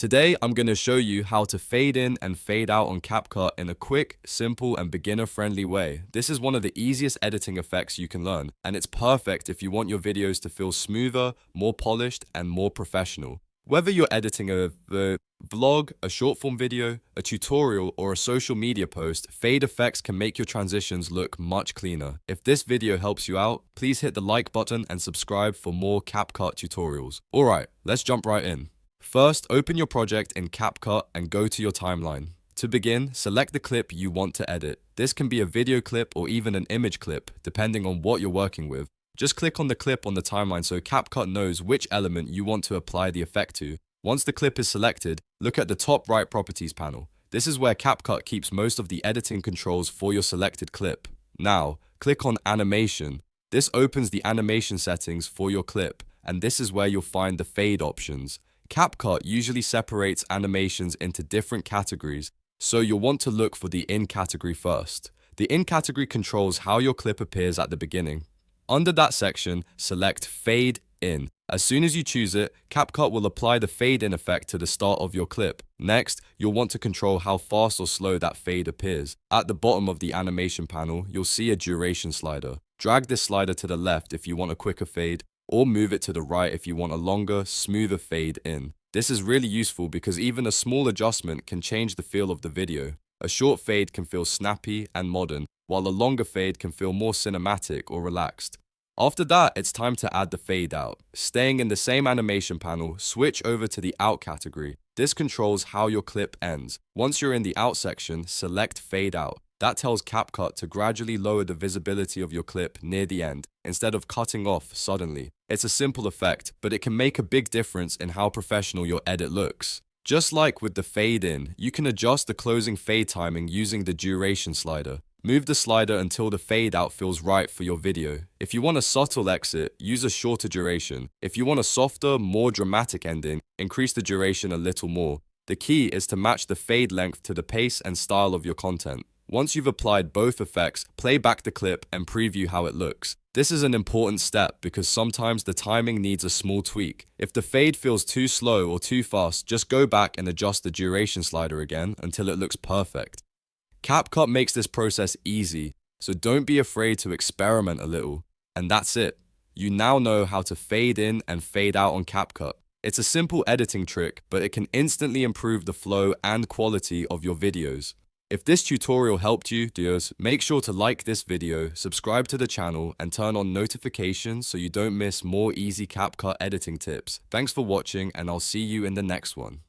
Today, I'm going to show you how to fade in and fade out on CapCut in a quick, simple, and beginner-friendly way. This is one of the easiest editing effects you can learn, and it's perfect if you want your videos to feel smoother, more polished, and more professional. Whether you're editing a vlog, a short-form video, a tutorial, or a social media post, fade effects can make your transitions look much cleaner. If this video helps you out, please hit the like button and subscribe for more CapCut tutorials. Alright, let's jump right in. First, open your project in CapCut and go to your timeline. To begin, select the clip you want to edit. This can be a video clip or even an image clip, depending on what you're working with. Just click on the clip on the timeline so CapCut knows which element you want to apply the effect to. Once the clip is selected, look at the top right properties panel. This is where CapCut keeps most of the editing controls for your selected clip. Now, click on Animation. This opens the animation settings for your clip, and this is where you'll find the fade options. CapCut usually separates animations into different categories, so you'll want to look for the In category first. The In category controls how your clip appears at the beginning. Under that section, select Fade In. As soon as you choose it, CapCut will apply the fade in effect to the start of your clip. Next, you'll want to control how fast or slow that fade appears. At the bottom of the animation panel, you'll see a duration slider. Drag this slider to the left if you want a quicker fade, or move it to the right if you want a longer, smoother fade in. This is really useful because even a small adjustment can change the feel of the video. A short fade can feel snappy and modern, while a longer fade can feel more cinematic or relaxed. After that, it's time to add the fade out. Staying in the same animation panel, switch over to the Out category. This controls how your clip ends. Once you're in the Out section, select Fade Out. That tells CapCut to gradually lower the visibility of your clip near the end, instead of cutting off suddenly. It's a simple effect, but it can make a big difference in how professional your edit looks. Just like with the fade in, you can adjust the closing fade timing using the duration slider. Move the slider until the fade out feels right for your video. If you want a subtle exit, use a shorter duration. If you want a softer, more dramatic ending, increase the duration a little more. The key is to match the fade length to the pace and style of your content. Once you've applied both effects, play back the clip and preview how it looks. This is an important step because sometimes the timing needs a small tweak. If the fade feels too slow or too fast, just go back and adjust the duration slider again until it looks perfect. CapCut makes this process easy, so don't be afraid to experiment a little. And that's it. You now know how to fade in and fade out on CapCut. It's a simple editing trick, but it can instantly improve the flow and quality of your videos. If this tutorial helped you, dears, make sure to like this video, subscribe to the channel, and turn on notifications so you don't miss more easy CapCut editing tips. Thanks for watching, and I'll see you in the next one.